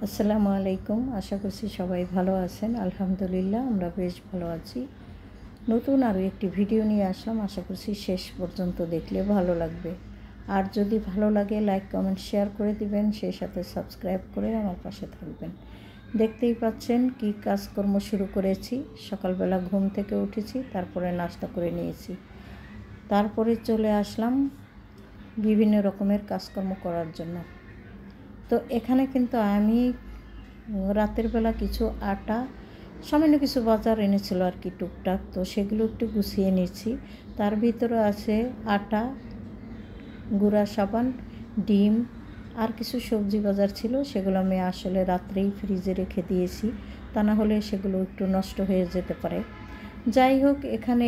আসসালামু আলাইকুম। আশা করছি সবাই ভালো আছেন। আলহামদুলিল্লাহ আমরা বেশ ভালো আছি। নতুন আরও একটি ভিডিও নিয়ে আসলাম। আশা করছি শেষ পর্যন্ত দেখলে ভালো লাগবে। আর যদি ভালো লাগে লাইক কমেন্ট শেয়ার করে দিবেন, সেই সাথে সাবস্ক্রাইব করে আমার পাশে থাকবেন। দেখতেই পাচ্ছেন কি কাজকর্ম শুরু করেছি। সকালবেলা ঘুম থেকে উঠেছি, তারপরে নাস্তা করে নিয়েছি, তারপরে চলে আসলাম বিভিন্ন রকমের কাজকর্ম করার জন্য। তো এখানে কিন্তু আমি রাতের বেলা কিছু আটা, সামান্য কিছু বাজার এনেছিল আর কি টুকটাক, তো সেগুলো একটু গুছিয়ে নিচ্ছি। তার ভিতরে আছে আটা, গুঁড়া সাবান, ডিম আর কিছু সবজি বাজার ছিল, সেগুলো আমি আসলে রাত্রেই ফ্রিজে রেখে দিয়েছি, তা না হলে সেগুলো একটু নষ্ট হয়ে যেতে পারে। যাই হোক, এখানে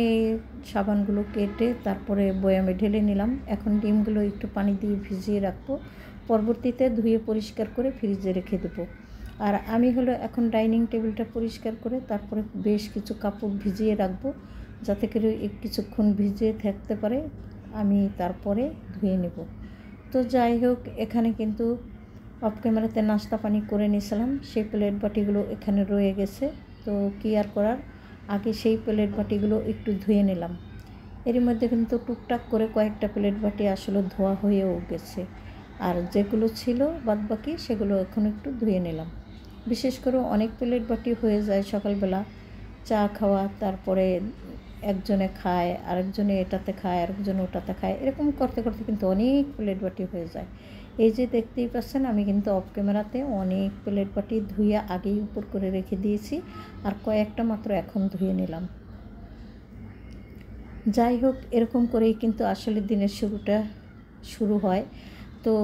সাবানগুলো কেটে তারপরে বয়ামে ঢেলে নিলাম। এখন ডিমগুলো একটু পানি দিয়ে ভিজিয়ে রাখবো, পরবর্তীতে ধুয়ে পরিষ্কার করে ফ্রিজে রেখে দেবো। আর আমি এখন ডাইনিং টেবিলটা পরিষ্কার করে তারপরে বেশ কিছু কাপড় ভিজিয়ে রাখবো, যাতে করে কিছুক্ষণ ভিজিয়ে থাকতে পারে, আমি তারপরে ধুয়ে নেব। তো যাই হোক, এখানে কিন্তু অফ ক্যামেরাতে নাস্তা পানি করে নিয়েছিলাম, সেই প্লেট বাটিগুলো এখানে রয়ে গেছে। তো কি আর করার, আগে সেই প্লেট বাটিগুলো একটু ধুয়ে নিলাম। এর মধ্যে কিন্তু টুকটাক করে কয়েকটা প্লেট বাটি আসলে ধোয়া হয়েও গেছে, আর যেগুলো ছিল বাদবাকি সেগুলো এখন একটু ধুয়ে নিলাম। বিশেষ করে অনেক প্লেট বাটি হয়ে যায় সকালবেলা চা খাওয়া, তারপরে একজনে খায়, আরেকজনে এটাতে খায়, আরেকজনে ওটাতে খায়, এরকম করতে করতে কিন্তু অনেক প্লেট বাটি হয়ে যায়। এই যে দেখতেই পাচ্ছেন, আমি কিন্তু অফ ক্যামেরাতে অনেক প্লেট বাটি ধুয়ে আগেই উপর করে রেখে দিয়েছি, আর কয়েকটা মাত্র এখন ধুয়ে নিলাম। যাই হোক, এরকম করেই কিন্তু আসলে দিনের শুরুটা শুরু হয়। তো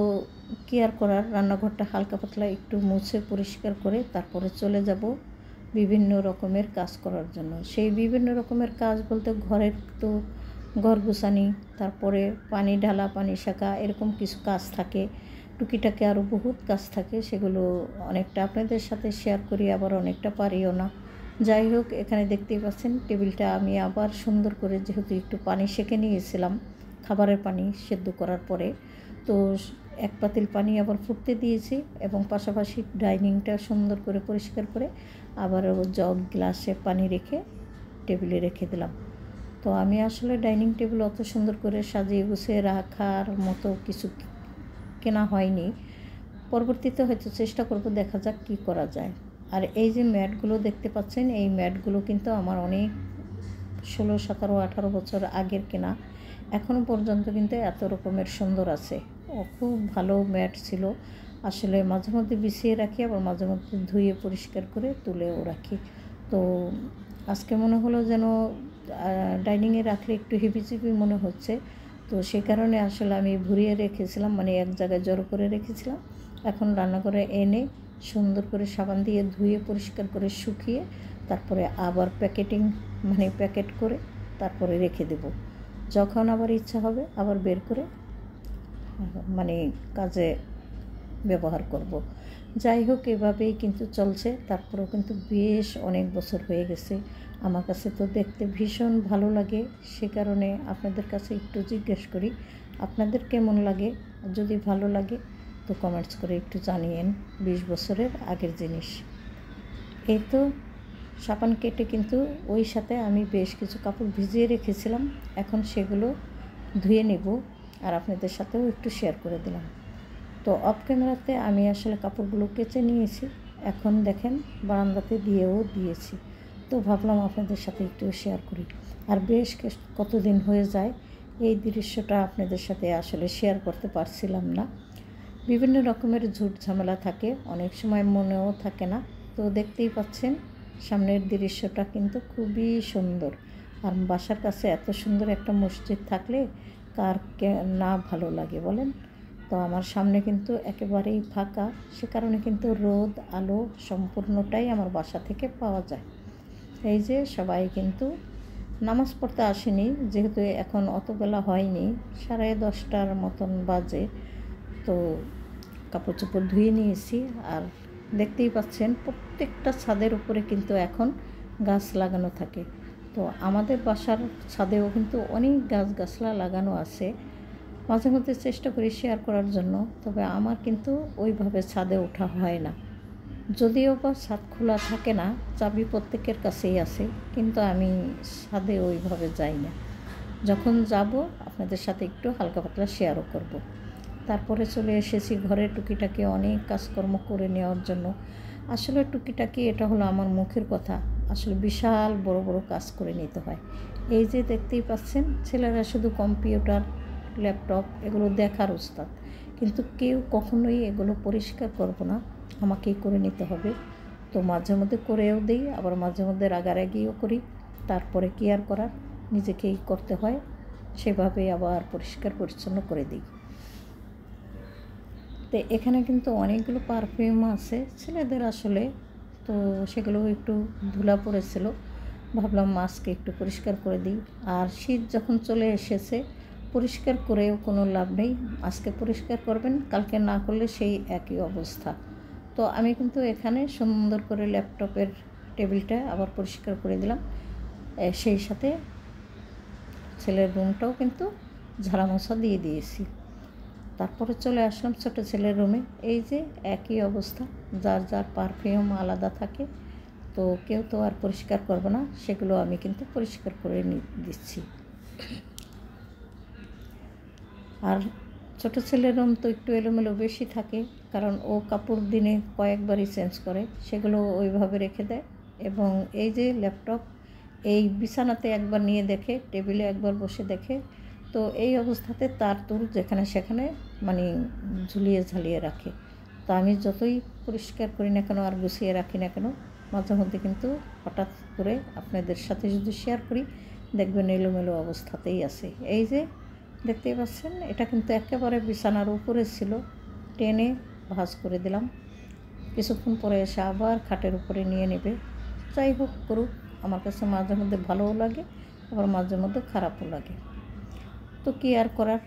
কি আর করার, রান্নাঘরটা হালকা পাতলা একটু মুছে পরিষ্কার করে তারপরে চলে যাব বিভিন্ন রকমের কাজ করার জন্য। সেই বিভিন্ন রকমের কাজ বলতে ঘরের তো ঘর গোছানি, তারপরে পানি ঢালা, পানি শাকা, এরকম কিছু কাজ থাকে, টুকিটাকি আরও বহুত কাজ থাকে। সেগুলো অনেকটা আপনাদের সাথে শেয়ার করি, আবার অনেকটা পারিও না। যাই হোক, এখানে দেখতেই পাচ্ছেন টেবিলটা আমি আবার সুন্দর করে, যেহেতু একটু পানি সেঁকে নিয়েছিলাম খাবারের পানি সেদ্ধ করার পরে, তো এক পাতিল পানি আবার ফুটতে দিয়েছি, এবং পাশাপাশি ডাইনিংটা সুন্দর করে পরিষ্কার করে আবারও জগ গ্লাসে পানি রেখে টেবিলে রেখে দিলাম। তো আমি আসলে ডাইনিং টেবিল অত সুন্দর করে সাজিয়ে গুছিয়ে রাখার মতো কিছু কেনা হয়নি, পরবর্তীতে হয়তো চেষ্টা করব, দেখা যাক কী করা যায়। আর এই যে ম্যাটগুলো দেখতে পাচ্ছেন, এই ম্যাটগুলো কিন্তু আমার অনেক 16, 17, 18 বছর আগের কেনা, এখনও পর্যন্ত কিন্তু এত রকমের সুন্দর আছে। খুব ভালো ম্যাট ছিল আসলে। মাঝে মধ্যে বিছিয়ে রাখি, আবার মাঝে মধ্যে ধুয়ে পরিষ্কার করে তুলেও রাখি। তো আজকে মনে হলো যেন ডাইনিংয়ে রাখলে একটু হিবিজিবি মনে হচ্ছে, তো সেই কারণে আসলে আমি ভরিয়ে রেখেছিলাম, মানে এক জায়গায় জড়ো করে রেখেছিলাম। এখন রান্নাঘরে এনে সুন্দর করে সাবান দিয়ে ধুয়ে পরিষ্কার করে শুকিয়ে তারপরে আবার প্যাকেট করে তারপরে রেখে দেব। যখন আবার ইচ্ছা হবে আবার বের করে কাজে ব্যবহার করব। যাই হোক, এভাবেই কিন্তু চলছে। তারপরেও কিন্তু বেশ অনেক বছর হয়ে গেছে। আমার কাছে তো দেখতে ভীষণ ভালো লাগে, সে কারণে আপনাদের কাছে একটু জিজ্ঞেস করি আপনাদের কেমন লাগে। যদি ভালো লাগে তো কমেন্টস করে একটু জানিয়েন। 20 বছরের আগের জিনিস। এই তো সাবান কেটে কিন্তু ওই সাথে আমি বেশ কিছু কাপড় ভিজিয়ে রেখেছিলাম, এখন সেগুলো ধুয়ে নেব, আর আপনাদের সাথেও একটু শেয়ার করে দিলাম। তো অফ ক্যামেরাতে আমি আসলে কাপড়গুলো কেচে নিয়েছি, এখন দেখেন বারান্দাতে দিয়েও দিয়েছি। তো ভাবলাম আপনাদের সাথে একটু শেয়ার করি। আর বেশ কতদিন হয়ে যায় এই দৃশ্যটা আপনাদের সাথে আসলে শেয়ার করতে পারছিলাম না। বিভিন্ন রকমের ঝুট ঝামেলা থাকে, অনেক সময় মনেও থাকে না। তো দেখতেই পাচ্ছেন সামনের দৃশ্যটা কিন্তু খুবই সুন্দর। আর বাসার কাছে এত সুন্দর একটা মসজিদ থাকলে কার না ভালো লাগে বলেন। তো আমার সামনে কিন্তু একেবারেই ফাঁকা, সে কারণে কিন্তু রোদ আলো সম্পূর্ণটাই আমার বাসা থেকে পাওয়া যায়। এই যে সবাই কিন্তু নামাজ পড়তে আসেনি, যেহেতু এখন অত বেলা হয়নি, 10:30টার মতন বাজে। তো কাপড় চোপড় ধুয়ে নিয়েছি, আর দেখতেই পাচ্ছেন প্রত্যেকটা ছাদের উপরে কিন্তু এখন গাছ লাগানো থাকে। তো আমাদের বাসার ছাদেও কিন্তু অনেক গাছগাছলা লাগানো আছে। মাঝে মধ্যে চেষ্টা করি শেয়ার করার জন্য, তবে আমার কিন্তু ওইভাবে ছাদে ওঠা হয় না। যদিও বা ছাদ খোলা থাকে না, চাবি প্রত্যেকের কাছেই আছে, কিন্তু আমি ছাদে ওইভাবে যাই না। যখন যাব আপনাদের সাথে একটু হালকা পাতলা শেয়ারও করব। তারপরে চলে এসেছি ঘরে টুকিটাকি অনেক কাজকর্ম করে নেওয়ার জন্য। আসলে টুকিটাকি এটা হলো আমার মুখের কথা, আসলে বিশাল বড় বড় কাজ করে নিতে হয়। এই যে দেখতেই পাচ্ছেন, ছেলেরা শুধু কম্পিউটার, ল্যাপটপ এগুলো দেখার উস্তাদ, কিন্তু কেউ কখনোই এগুলো পরিষ্কার করবো না, আমাকেই করে নিতে হবে। তো মাঝে মধ্যে করেও দিই, আবার মাঝে মধ্যে রাগারাগিও করি। তারপরে কি আর করার, নিজেকেই করতে হয়, সেভাবেই আবার পরিষ্কার পরিচ্ছন্ন করে দিই। তো এখানে কিন্তু অনেকগুলো পারফিউম আছে ছেলেদের আসলে, তো সেগুলো একটু ধুলা পড়েছিল, ভাবলাম মাস্কে একটু পরিষ্কার করে দিই। আর শীত যখন চলে এসেছে, পরিষ্কার করেও কোনো লাভ নেই, আজকে পরিষ্কার করবেন, কালকে না করলে সেই একই অবস্থা। তো আমি কিন্তু এখানে সুন্দর করে ল্যাপটপের টেবিলটা আবার পরিষ্কার করে দিলাম, সেই সাথে ছেলের রুমটাও কিন্তু ঝাড়া মোছা দিয়ে দিয়েছি। তারপরে চলে আসলাম ছোটো ছেলের রুমে। এই যে একই অবস্থা, যার যার পারফিউম আলাদা থাকে, তো কেউ তো আর পরিষ্কার করবে না, সেগুলো আমি কিন্তু পরিষ্কার করে দিচ্ছি। আর ছোটো ছেলের রুম তো একটু এলোমেলো বেশি থাকে, কারণ ও কাপড় দিনে কয়েকবারই চেঞ্জ করে, সেগুলো ওইভাবে রেখে দেয়। এবং এই যে ল্যাপটপ, এই বিছানাতে একবার নিয়ে দেখে, টেবিলে একবার বসে দেখে, তো এই অবস্থাতে তার তুর যেখানে সেখানে মানে ঝুলিয়ে ঝালিয়ে রাখে। তো আমি যতই পরিষ্কার করি না কেন আর গুছিয়ে রাখি না কেন, মাঝে মধ্যে কিন্তু হঠাৎ করে আপনাদের সাথে যদি শেয়ার করি, দেখবেন এলোমেলো অবস্থাতেই আছে। এই যে দেখতেই পাচ্ছেন, এটা কিন্তু একেবারে বিছানার উপরে ছিল, টেনে ভাঁজ করে দিলাম। কিছুক্ষণ পরে এসে আবার খাটের উপরে নিয়ে নেবে। যাই হোক করুক, আমার কাছে মাঝে মধ্যে ভালোও লাগে, আবার মাঝে মধ্যে খারাপও লাগে, তো কী আর করার।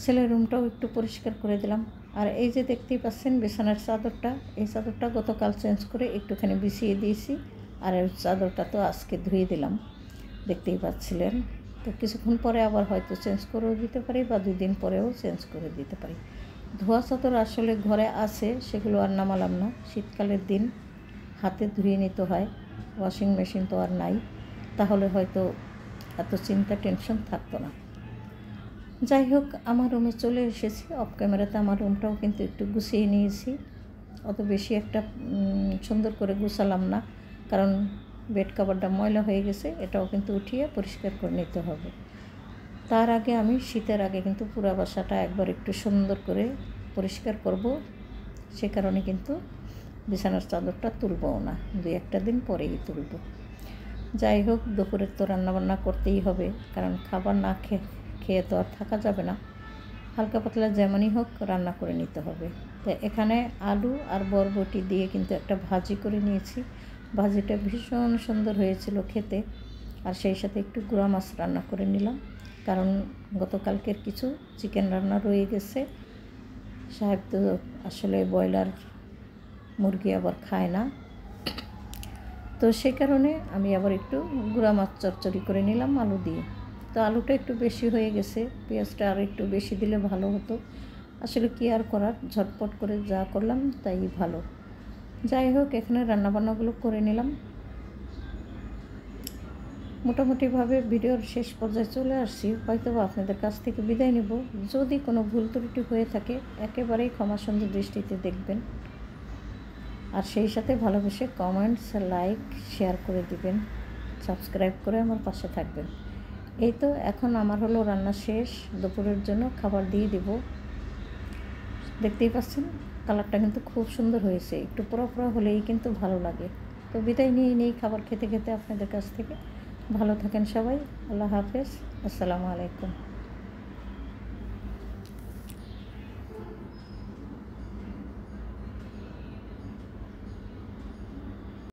ছেলের রুমটাও একটু পরিষ্কার করে দিলাম। আর এই যে দেখতেই পাচ্ছেন বিছানার চাদরটা, এই চাদরটা গতকাল চেঞ্জ করে একটুখানি বিছিয়ে দিয়েছি, আর এই চাদরটা তো আজকে ধুয়ে দিলাম, দেখতেই পাচ্ছিলেন। তো কিছুক্ষণ পরে আবার হয়তো চেঞ্জ করেও দিতে পারি, বা 2 দিন পরেও চেঞ্জ করে দিতে পারি। ধোয়া চাদর আসলে ঘরে আছে, সেগুলো আর নামালাম না, শীতকালের দিন হাতে ধুয়ে নিতে হয়, ওয়াশিং মেশিন তো আর নাই, তাহলে হয়তো এত চিন্তা টেনশন থাকতো না। যাই হোক, আমার রুমে চলে এসেছি, অফ ক্যামেরাতে আমার রুমটাও কিন্তু একটু গুছিয়ে নিয়েছি। অত বেশি একটা সুন্দর করে গুছালাম না, কারণ বেড কভারটা ময়লা হয়ে গেছে, এটাও কিন্তু উঠিয়ে পরিষ্কার করে নিতে হবে। তার আগে আমি শীতের আগে কিন্তু পুরো বাসাটা একবার একটু সুন্দর করে পরিষ্কার করব, সে কারণে কিন্তু বিছানার চাদরটা তুলবও না, 2-1 দিন পরেই তুলব। যাই হোক, দুপুরের তো রান্নাবান্না করতেই হবে, কারণ খাবার না খেয়ে তো আর থাকা যাবে না, হালকা পাতলা যেমনই হোক রান্না করে নিতে হবে। তো এখানে আলু আর বরবটি দিয়ে কিন্তু একটা ভাজি করে নিয়েছি, ভাজিটা ভীষণ সুন্দর হয়েছিল খেতে। আর সেই সাথে একটু গুঁড়া মাছ রান্না করে নিলাম, কারণ গতকালকের কিছু চিকেন রান্না রয়ে গেছে। সাহেব তো আসলে ব্রয়লার মুরগি আবার খায় না, তো সেই কারণে আমি আবার একটু গুঁড়া মাছ চচ্চড়ি করে নিলাম আলু দিয়ে। তো আলুটা একটু বেশি হয়ে গেছে, পেঁয়াজটা আর একটু বেশি দিলে ভালো হতো, আসলে কী আর করার, ঝটপট করে যা করলাম তাই ভালো। যাই হোক, এখানে রান্নাবান্নাগুলো করে নিলাম। মোটামুটিভাবে ভিডিওর শেষ পর্যায়ে চলে আসছি, হয়তো আপনাদের কাছ থেকে বিদায় নেব। যদি কোনো ভুল ত্রুটি হয়ে থাকে, একেবারেই ক্ষমা সুন্দর দৃষ্টিতে দেখবেন। আর সেই সাথে ভালোবেসে কমেন্টস, লাইক, শেয়ার করে দিবেন, সাবস্ক্রাইব করে আমার পাশে থাকবেন। এই তো এখন আমার হলো রান্না শেষ, দুপুরের জন্য খাবার দিয়ে দেব। দেখতেই পাচ্ছেন কালারটা কিন্তু খুব সুন্দর হয়েছে, একটু পোড়া পোড়া হলেই কিন্তু ভালো লাগে। তো বিদায় নিয়ে নেই খাবার খেতে খেতে আপনাদের কাছ থেকে। ভালো থাকেন সবাই, আল্লাহ হাফেজ, আসসালামু আলাইকুম।